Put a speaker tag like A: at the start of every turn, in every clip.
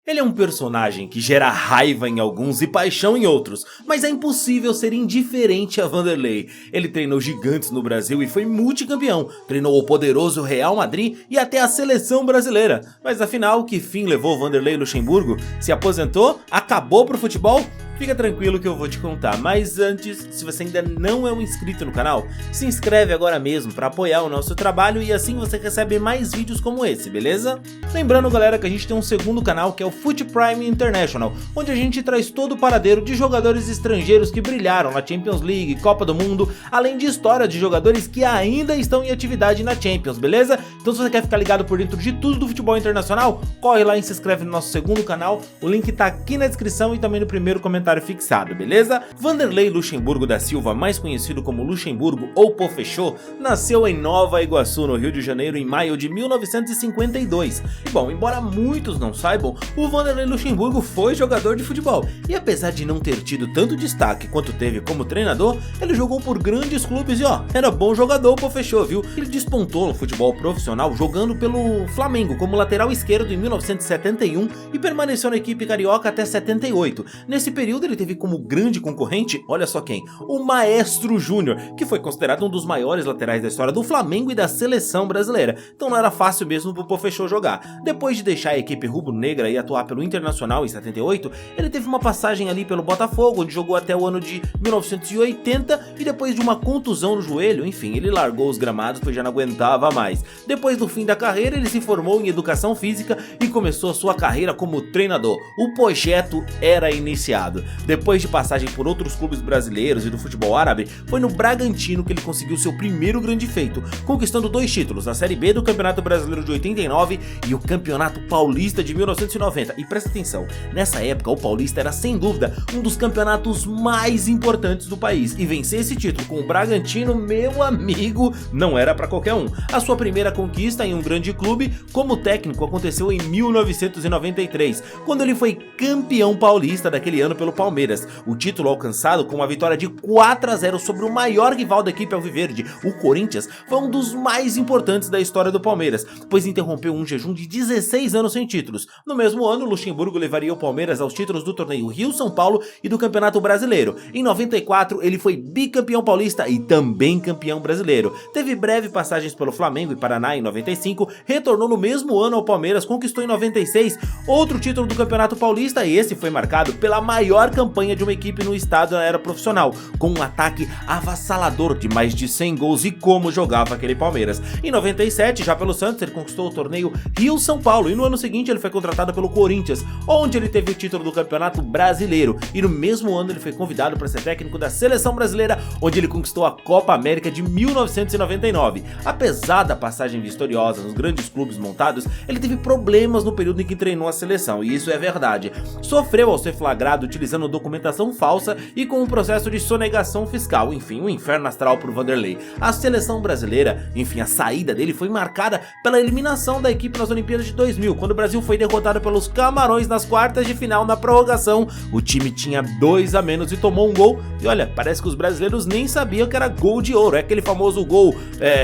A: Ele é um personagem que gera raiva em alguns e paixão em outros, mas é impossível ser indiferente a Vanderlei. Ele treinou gigantes no Brasil e foi multicampeão, treinou o poderoso Real Madrid e até a seleção brasileira. Mas afinal, que fim levou Vanderlei Luxemburgo? Se aposentou? Acabou pro futebol? Fica tranquilo que eu vou te contar, mas antes, se você ainda não é um inscrito no canal, se inscreve agora mesmo para apoiar o nosso trabalho e assim você recebe mais vídeos como esse, beleza? Lembrando galera que a gente tem um segundo canal que é o Foot Prime International, onde a gente traz todo o paradeiro de jogadores estrangeiros que brilharam na Champions League, Copa do Mundo, além de história de jogadores que ainda estão em atividade na Champions, beleza? Então se você quer ficar ligado por dentro de tudo do futebol internacional, corre lá e se inscreve no nosso segundo canal, o link tá aqui na descrição e também no primeiro comentário fixado, beleza? Vanderlei Luxemburgo da Silva, mais conhecido como Luxemburgo ou Pofechô, nasceu em Nova Iguaçu, no Rio de Janeiro, em maio de 1952. E bom, embora muitos não saibam, o Vanderlei Luxemburgo foi jogador de futebol, e apesar de não ter tido tanto destaque quanto teve como treinador, ele jogou por grandes clubes e ó, era bom jogador o Pofechô, viu? Ele despontou no futebol profissional jogando pelo Flamengo como lateral esquerdo em 1971 e permaneceu na equipe carioca até 78. Nesse período ele teve como grande concorrente, olha só quem, o Maestro Júnior, que foi considerado um dos maiores laterais da história do Flamengo e da seleção brasileira, então não era fácil mesmo pro Pofechô jogar. Depois de deixar a equipe rubro-negra e atuar pelo Internacional em 78, ele teve uma passagem ali pelo Botafogo, onde jogou até o ano de 1980 e depois de uma contusão no joelho, enfim, ele largou os gramados pois já não aguentava mais. Depois do fim da carreira, ele se formou em educação física e começou a sua carreira como treinador. O projeto era iniciado. Depois de passagem por outros clubes brasileiros e do futebol árabe, foi no Bragantino que ele conseguiu seu primeiro grande feito, conquistando 2 títulos, a Série B do Campeonato Brasileiro de 89 e o Campeonato Paulista de 1990. E presta atenção, nessa época o Paulista era sem dúvida um dos campeonatos mais importantes do país, e vencer esse título com o Bragantino, meu amigo, não era para qualquer um. A sua primeira conquista em um grande clube como técnico aconteceu em 1993, quando ele foi campeão paulista daquele ano pelo Palmeiras, o título alcançado com uma vitória de 4-0 sobre o maior rival da equipe alviverde, o Corinthians, foi um dos mais importantes da história do Palmeiras, pois interrompeu um jejum de 16 anos sem títulos. No mesmo ano, Luxemburgo levaria o Palmeiras aos títulos do torneio Rio-São Paulo e do Campeonato Brasileiro. Em 94, ele foi bicampeão paulista e também campeão brasileiro. Teve breve passagens pelo Flamengo e Paraná em 95, retornou no mesmo ano ao Palmeiras, conquistou em 96 outro título do Campeonato Paulista e esse foi marcado pela maior campanha de uma equipe no estado na era profissional, com um ataque avassalador de mais de 100 gols e como jogava aquele Palmeiras. Em 97, já pelo Santos, ele conquistou o torneio Rio-São Paulo e no ano seguinte ele foi contratado pelo Corinthians, onde ele teve o título do Campeonato Brasileiro e no mesmo ano ele foi convidado para ser técnico da seleção brasileira, onde ele conquistou a Copa América de 1999. Apesar da passagem vitoriosa nos grandes clubes montados, ele teve problemas no período em que treinou a seleção, e isso é verdade. Sofreu ao ser flagrado utilizando documentação falsa e com um processo de sonegação fiscal, enfim, um inferno astral pro Vanderlei. A seleção brasileira, enfim, a saída dele foi marcada pela eliminação da equipe nas Olimpíadas de 2000, quando o Brasil foi derrotado pelos Camarões nas quartas de final na prorrogação. O time tinha 2 a menos e tomou um gol, e olha, parece que os brasileiros nem sabiam que era gol de ouro, é aquele famoso gol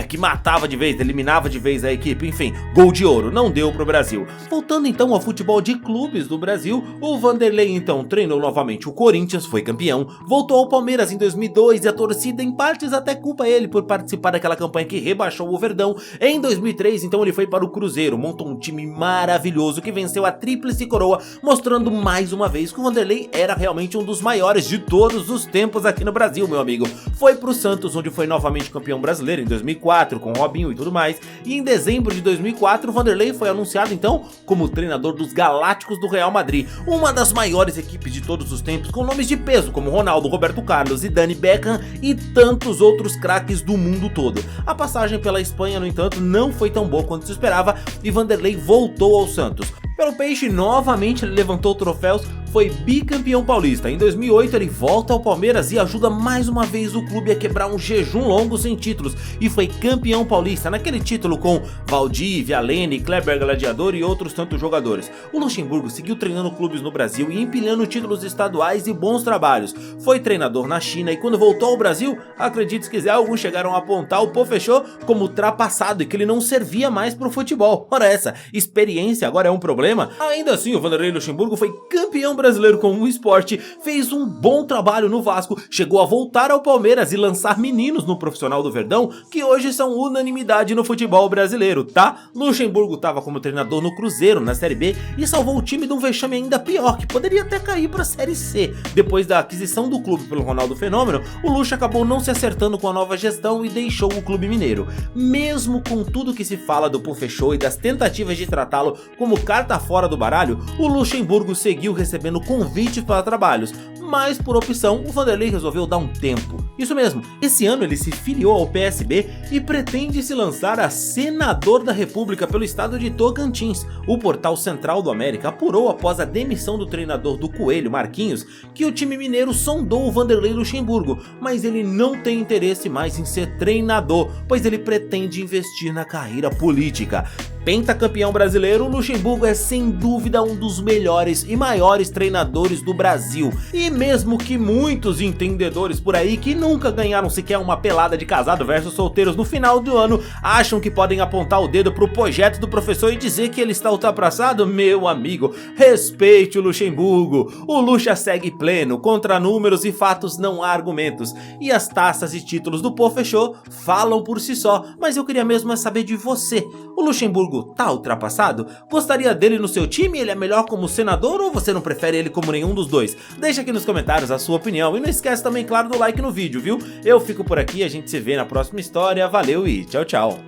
A: que matava de vez, eliminava de vez a equipe, enfim, gol de ouro, não deu pro Brasil. Voltando então ao futebol de clubes do Brasil, o Vanderlei então treinou novamente o Corinthians, foi campeão, voltou ao Palmeiras em 2002 e a torcida em partes até culpa ele por participar daquela campanha que rebaixou o Verdão. Em 2003 então ele foi para o Cruzeiro, montou um time maravilhoso que venceu a tríplice coroa, mostrando mais uma vez que o Vanderlei era realmente um dos maiores de todos os tempos aqui no Brasil, meu amigo. Foi pro Santos, onde foi novamente campeão brasileiro em 2004 com Robinho e tudo mais, e em dezembro de 2004 o Vanderlei foi anunciado então como treinador dos Galácticos do Real Madrid, uma das maiores equipes de todos os tempos, com nomes de peso como Ronaldo, Roberto Carlos, Zidane, Beckham e tantos outros craques do mundo todo. A passagem pela Espanha, no entanto, não foi tão boa quanto se esperava e Vanderlei voltou ao Santos. Pelo Peixe, novamente ele levantou troféus, foi bicampeão paulista. Em 2008 ele volta ao Palmeiras e ajuda mais uma vez o clube a quebrar um jejum longo sem títulos e foi campeão paulista, naquele título com Valdívia, Lene, Kleber Gladiador e outros tantos jogadores. O Luxemburgo seguiu treinando clubes no Brasil e empilhando títulos estaduais e bons trabalhos. Foi treinador na China e quando voltou ao Brasil, acredite se quiser, alguns chegaram a apontar o Pofechô como ultrapassado e que ele não servia mais pro futebol. Ora essa, experiência agora é um problema problema. Ainda assim, o Vanderlei Luxemburgo foi campeão brasileiro com o esporte, fez um bom trabalho no Vasco, chegou a voltar ao Palmeiras e lançar meninos no profissional do Verdão, que hoje são unanimidade no futebol brasileiro, tá? Luxemburgo estava como treinador no Cruzeiro, na Série B, e salvou o time de um vexame ainda pior, que poderia até cair para a Série C. Depois da aquisição do clube pelo Ronaldo Fenômeno, o Luxa acabou não se acertando com a nova gestão e deixou o clube mineiro. Mesmo com tudo que se fala do Pofechou e das tentativas de tratá-lo como carta fora do baralho, o Luxemburgo seguiu recebendo convites para trabalhos, mas por opção o Vanderlei resolveu dar um tempo. Isso mesmo, esse ano ele se filiou ao PSB e pretende se lançar a senador da República pelo estado de Tocantins. O portal Central do América apurou após a demissão do treinador do Coelho, Marquinhos, que o time mineiro sondou o Vanderlei Luxemburgo, mas ele não tem interesse mais em ser treinador, pois ele pretende investir na carreira política. Pentacampeão brasileiro, Luxemburgo é sem dúvida um dos melhores e maiores treinadores do Brasil. E mesmo que muitos entendedores por aí que nunca ganharam sequer uma pelada de casado versus solteiros no final do ano acham que podem apontar o dedo pro projeto do professor e dizer que ele está ultrapassado, meu amigo, respeite o Luxemburgo. O Luxa segue pleno, contra números e fatos não há argumentos. E as taças e títulos do Pofechou falam por si só, mas eu queria mesmo saber de você. O Luxemburgo tá ultrapassado? Gostaria dele no seu time? Ele é melhor como senador ou você não prefere ele como nenhum dos dois? Deixa aqui nos comentários a sua opinião e não esquece também, claro, do like no vídeo, viu? Eu fico por aqui, a gente se vê na próxima história, valeu e tchau, tchau!